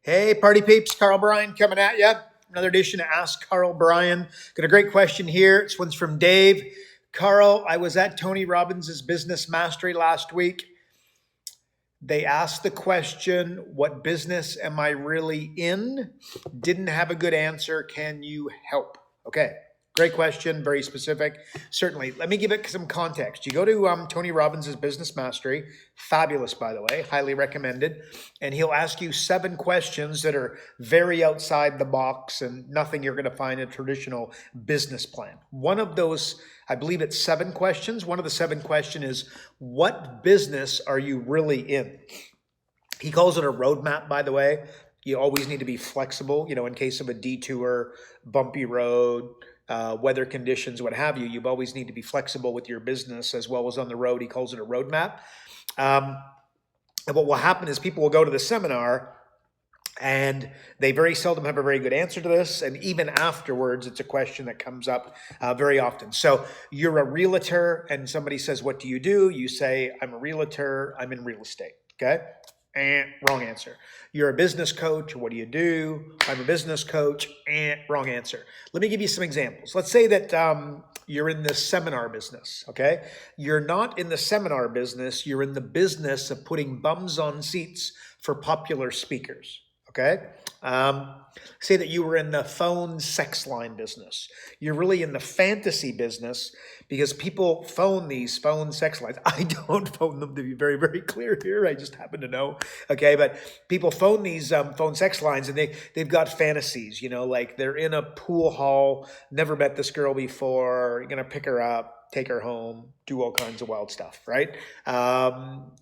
Hey, party peeps, Karl Bryan coming at you. Another edition of Ask Karl Bryan. Got a great question here. This one's from Dave. Karl, I was at Tony Robbins' Business Mastery last week. They asked the question, what business am I really in? Didn't have a good answer. Can you help? Okay, great question, very specific. Certainly, let me give it some context. You go to Tony Robbins' Business Mastery, fabulous, by the way, highly recommended, and he'll ask you 7 questions that are very outside the box and nothing you're going to find in a traditional business plan. One of those, I believe it's 7 questions. One of the 7 questions is, what business are you really in? He calls it a roadmap, by the way. You always need to be flexible, in case of a detour, bumpy road, weather conditions, what have you. You always need to be flexible with your business as well as on the road. He calls it a roadmap. And what will happen is people will go to the seminar and they very seldom have a very good answer to this. And even afterwards, it's a question that comes up very often. So you're a realtor and somebody says, what do? You say, I'm a realtor, I'm in real estate. Okay. Wrong answer. You're a business coach. What do? I'm a business coach. Wrong answer. Let me give you some examples. Let's say that you're in the seminar business, okay? You're not in the seminar business. You're in the business of putting bums on seats for popular speakers, okay? Say that you were in the phone sex line business. You're really in the fantasy business because people phone these phone sex lines. I don't phone them, to be very, very clear here. I just happen to know. Okay, but people phone these phone sex lines and they've got fantasies, like they're in a pool hall, never met this girl before, you're going to pick her up, take her home, do all kinds of wild stuff, right?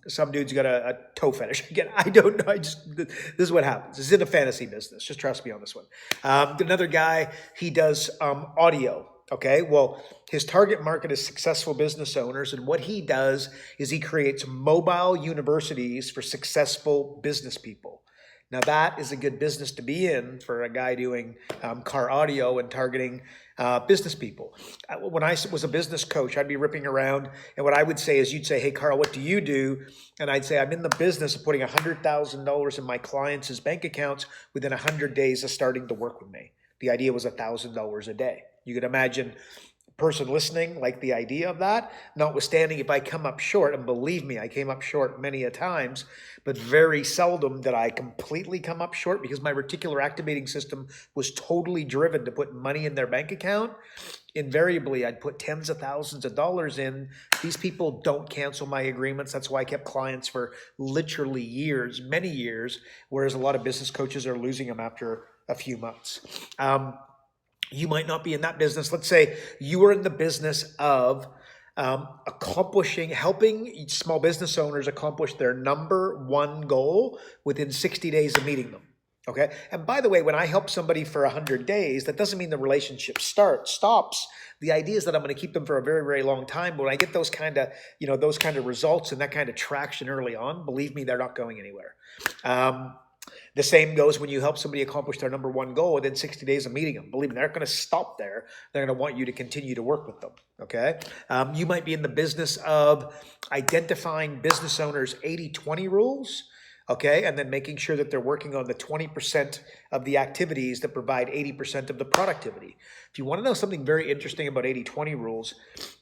Some dude's got a toe fetish. Again, I don't know. This is what happens. This is in a fantasy business. Just trust me on this one. Another guy, he does audio. Okay, well, his target market is successful business owners, and what he does is he creates mobile universities for successful business people. Now, that is a good business to be in for a guy doing car audio and targeting business people. When I was a business coach, I'd be ripping around, and what I would say is, you'd say, hey, Karl, what do? And I'd say, I'm in the business of putting $100,000 in my clients' bank accounts within 100 days of starting to work with me. The idea was $1,000 a day. You could imagine a person listening like the idea of that, notwithstanding if I come up short, and believe me, I came up short many a times, but very seldom did I completely come up short because my reticular activating system was totally driven to put money in their bank account. Invariably, I'd put tens of thousands of dollars in. These people don't cancel my agreements. That's why I kept clients for literally years, many years, whereas a lot of business coaches are losing them after a few months. You might not be in that business. Let's say you are in the business of helping small business owners accomplish their number one goal within 60 days of meeting them. Okay. And by the way, when I help somebody for 100 days, that doesn't mean the relationship stops. The idea is that I'm going to keep them for a very, very long time. But when I get those kind of results and that kind of traction early on, believe me, they're not going anywhere. The same goes when you help somebody accomplish their number one goal within 60 days of meeting them. Believe me, they're not going to stop there. They're going to want you to continue to work with them, okay? You might be in the business of identifying business owners' 80-20 rules, okay, and then making sure that they're working on the 20% of the activities that provide 80% of the productivity. If you want to know something very interesting about 80-20 rules,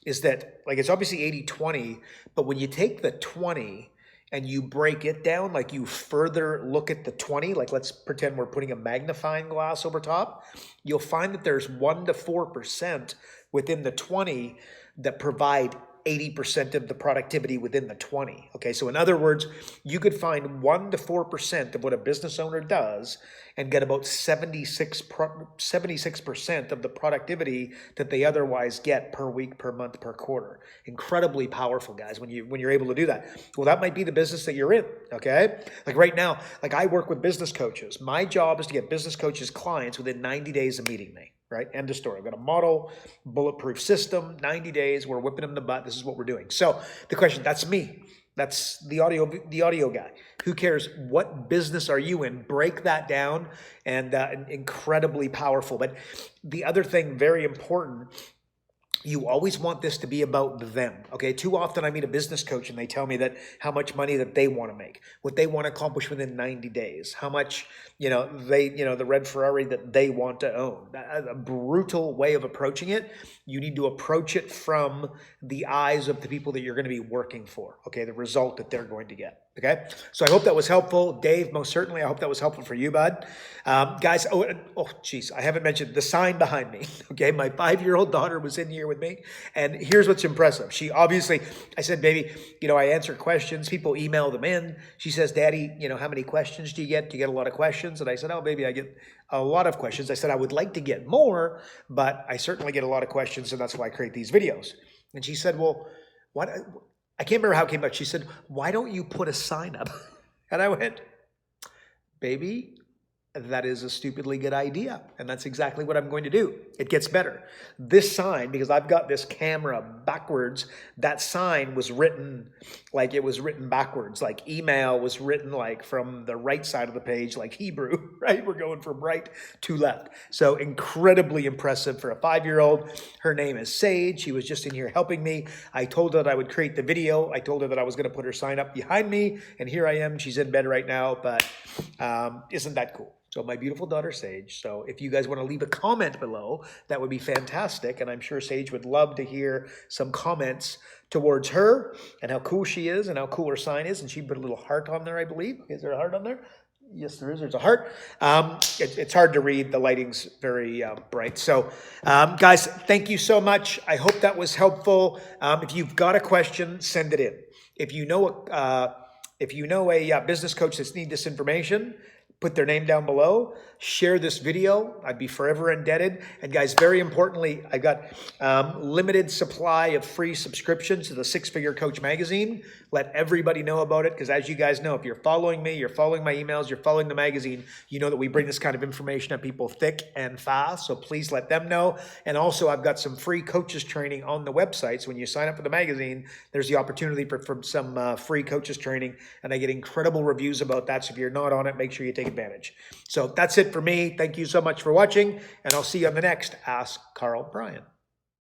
is that, it's obviously 80-20, but when you take the 20 and you break it down, like you further look at the 20, like let's pretend we're putting a magnifying glass over top, you'll find that there's 1 to 4% within the 20 that provide 80% of the productivity within the 20. Okay, so in other words, you could find 1 to 4% of what a business owner does and get about 76% of the productivity that they otherwise get per week, per month, per quarter. Incredibly powerful, guys, when you're able to do that. Well, that might be the business that you're in, okay? Like right now, I work with business coaches. My job is to get business coaches clients within 90 days of meeting me. Right? End of story. I've got a model, bulletproof system, 90 days. We're whipping them the butt. This is what we're doing. So the question, that's me. That's the audio guy. Who cares? What business are you in? Break that down, and incredibly powerful. But the other thing, very important, you always want this to be about them. Okay. Too often I meet a business coach and they tell me that how much money that they want to make, what they want to accomplish within 90 days, how much, the red Ferrari that they want to own. A brutal way of approaching it. You need to approach it from the eyes of the people that you're going to be working for. Okay. The result that they're going to get. Okay. So I hope that was helpful. Dave, most certainly, I hope that was helpful for you, bud. Guys, geez, I haven't mentioned the sign behind me. Okay. My 5-year-old daughter was in here with me. And here's what's impressive. She obviously, I said, baby, I answer questions. People email them in. She says, Daddy, how many questions do you get? Do you get a lot of questions? And I said, oh, baby, I get a lot of questions. I said, I would like to get more, but I certainly get a lot of questions. And that's why I create these videos. And she said, well, what? I can't remember how it came out. She said, why don't you put a sign up? And I went, baby, that is a stupidly good idea. And that's exactly what I'm going to do. It gets better. This sign, because I've got this camera backwards, that sign was written like it was written backwards. Like email was written like from the right side of the page, like Hebrew, right? We're going from right to left. So incredibly impressive for a 5-year-old. Her name is Sage. She was just in here helping me. I told her that I would create the video. I told her that I was going to put her sign up behind me. And here I am. She's in bed right now, but isn't that cool? So my beautiful daughter, Sage. So if you guys want to leave a comment below, that would be fantastic. And I'm sure Sage would love to hear some comments towards her and how cool she is and how cool her sign is. And she put a little heart on there, I believe. Is there a heart on there? Yes, there is. There's a heart. It's hard to read. The lighting's very bright. So guys, thank you so much. I hope that was helpful. If you've got a question, send it in. If you know a business coach that's need this information, put their name down below, share this video. I'd be forever indebted. And guys, very importantly, I've got limited supply of free subscriptions to the 6-Figure Coach magazine. Let everybody know about it, because as you guys know, if you're following me, you're following my emails, you're following the magazine, you know that we bring this kind of information to people thick and fast. So please let them know. And also, I've got some free coaches training on the website. So when you sign up for the magazine, there's the opportunity for some free coaches training. And I get incredible reviews about that. So if you're not on it, make sure you take advantage. So that's it for me. Thank you so much for watching, and I'll see you on the next Ask Karl Bryan.